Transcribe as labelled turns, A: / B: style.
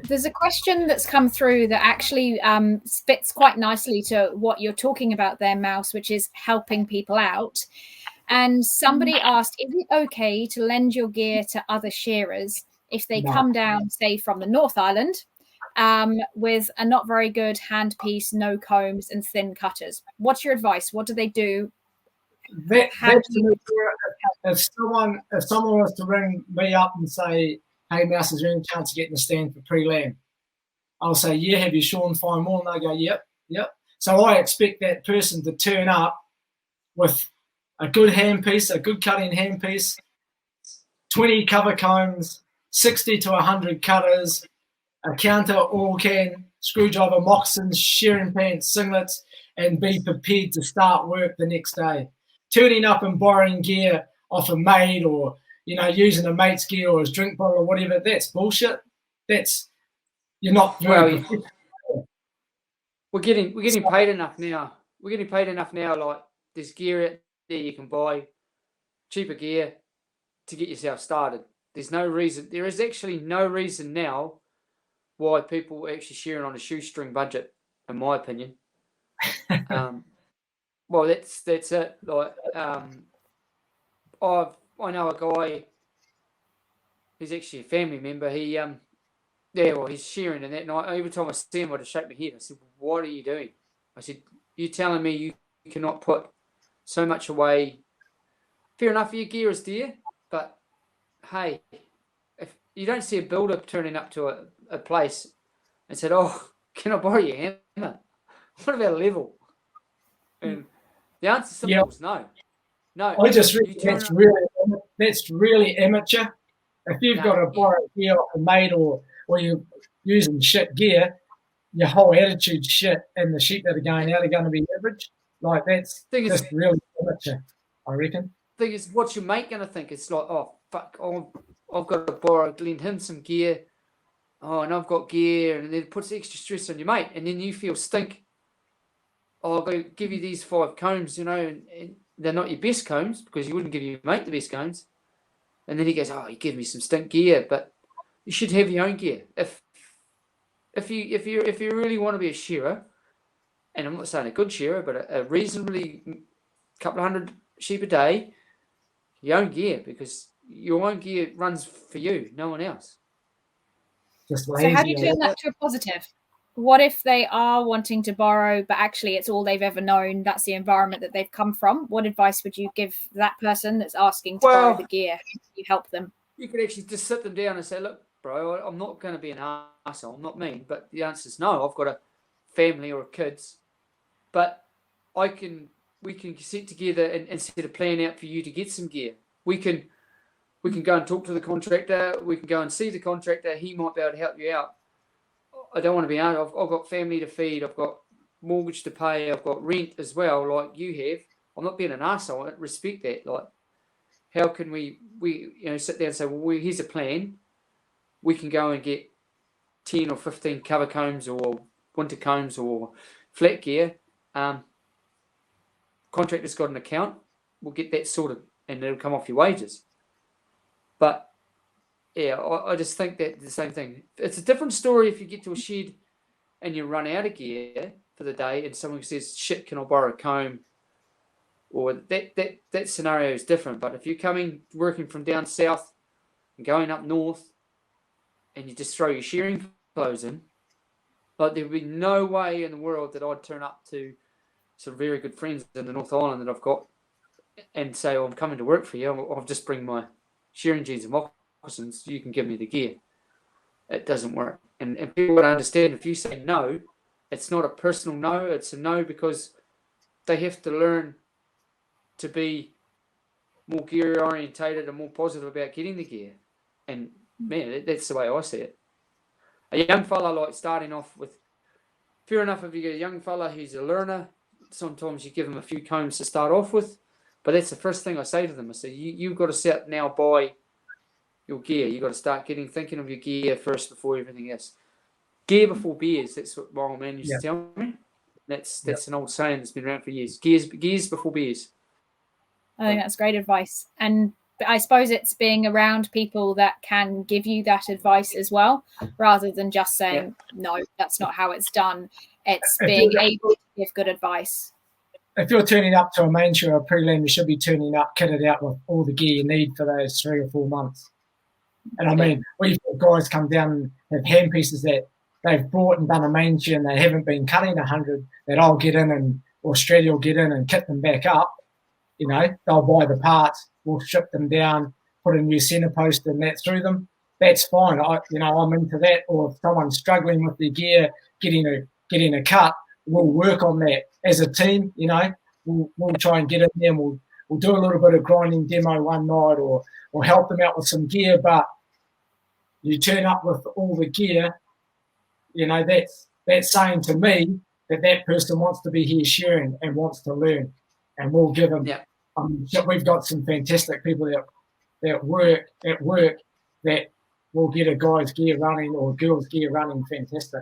A: There's a question that's come through that actually fits quite nicely to what you're talking about there, Mouse, which is helping people out. And somebody asked, is it okay to lend your gear to other shearers if they come down, say, from the North Island, with a not very good handpiece, no combs and thin cutters? What's your advice? What do they do?
B: If someone was to ring me up and say, hey, Mouse, is there any chance of getting a stand for pre-lamb? I'll say, yeah, have you shorn fine wool? And they go, yep. So I expect that person to turn up with a good handpiece, a good cutting handpiece, 20 cover combs, 60 to 100 cutters, a counter, oil can, screwdriver, moccasins, shearing pants, singlets, and be prepared to start work the next day. Turning up and borrowing gear off a mate or, using a mate's gear or his drink bottle or whatever, that's bullshit. You're not very
C: We're getting paid enough now. We're getting paid enough now, like there's gear out there you can buy, cheaper gear to get yourself started. There is actually no reason now why people are actually shearing on a shoestring budget, in my opinion. Well, that's it. Like, I know a guy. He's actually a family member. He's shearing, and that night, every time I see him, I just shake my head. I said, "What are you doing?" I said, "You telling me you cannot put so much away? Fair enough, your gear is dear, but hey, if you don't see a builder turning up to a place and said, "Oh, can I borrow your hammer? What about a level?" And the answer simple is no. No.
B: I just think that's really amateur. If you've got to borrow gear off a mate or you're using shit gear, your whole attitude's shit, and the sheep that are going out are going to be average. Like, that's just really amateur, I reckon.
C: Thing is, what's your mate going to think? It's like, oh, fuck, I've got to lend him some gear. Oh, and I've got gear, and then it puts extra stress on your mate, and then you feel stink. Oh, I'll go give you these 5 combs, and they're not your best combs because you wouldn't give your mate the best combs. And then he goes, "Oh, you give me some stink gear," but you should have your own gear. If you really want to be a shearer, and I'm not saying a good shearer, but a reasonably couple of 100 sheep a day, your own gear, because your own gear runs for you, no one else.
B: Just
A: so how do you turn that to a positive? What if they are wanting to borrow, but actually it's all they've ever known? That's the environment that they've come from. What advice would you give that person that's asking to borrow the gear? How do you help them?
C: You could actually just sit them down and say, "Look, bro, I'm not going to be an arsehole. I'm not mean, but the answer is no. I've got a family or kids, but we can sit together and set a plan out for you to get some gear. We can go and talk to the contractor. We can go and see the contractor. He might be able to help you out. I don't want to be out. I've got family to feed. I've got mortgage to pay. I've got rent as well, like you have. I'm not being an arsehole. I respect that. Like, how can we sit there and say, well, here's a plan. We can go and get 10 or 15 cover combs or winter combs or flat gear. Contractor's got an account. We'll get that sorted, and it'll come off your wages." But yeah, I just think that the same thing. It's a different story if you get to a shed and you run out of gear for the day and someone says, "Shit, can I borrow a comb?" Or that scenario is different. But if you're working from down south and going up north and you just throw your shearing clothes in, like, there would be no way in the world that I'd turn up to some very good friends in the North Island that I've got and say, "Oh, I'm coming to work for you. I'll just bring my shearing jeans and moccasins. You can give me the gear." It doesn't work. And people would understand if you say no, it's not a personal no. It's a no because they have to learn to be more gear orientated and more positive about getting the gear. And man, that's the way I see it. A young fella, like, starting off with, fair enough, if you get a young fella who's a learner, sometimes you give him a few combs to start off with. But that's the first thing I say to them. I say, you've got to sit now by your gear. You've got to start thinking of your gear first before everything else. Gear before beers. That's what my old man used to tell me. That's an old saying that's been around for years. Gears before beers.
A: I think that's great advice. And I suppose it's being around people that can give you that advice as well, rather than just saying, no, that's not how it's done. It's being able to give good advice.
B: If you're turning up to a main show or prelim, you should be turning up kitted out with all the gear you need for those 3 or 4 months. And I mean, we've got guys come down and have hand pieces that they've brought and done a main show and they haven't been cutting 100, that I'll get in and Australia will get in and kit them back up. You know, they'll buy the parts, we'll ship them down, put a new centre post and that through them. That's fine. I'm into that. Or if someone's struggling with their gear, getting a cut, we'll work on that as a team. You know, we'll try and get in there. And we'll do a little bit of grinding demo one night, or help them out with some gear. But you turn up with all the gear, you know, that's saying to me that person wants to be here sharing and wants to learn, and we'll give them.
C: Yeah.
B: We've got some fantastic people that work at work that will get a guy's gear running or a girl's gear running fantastic.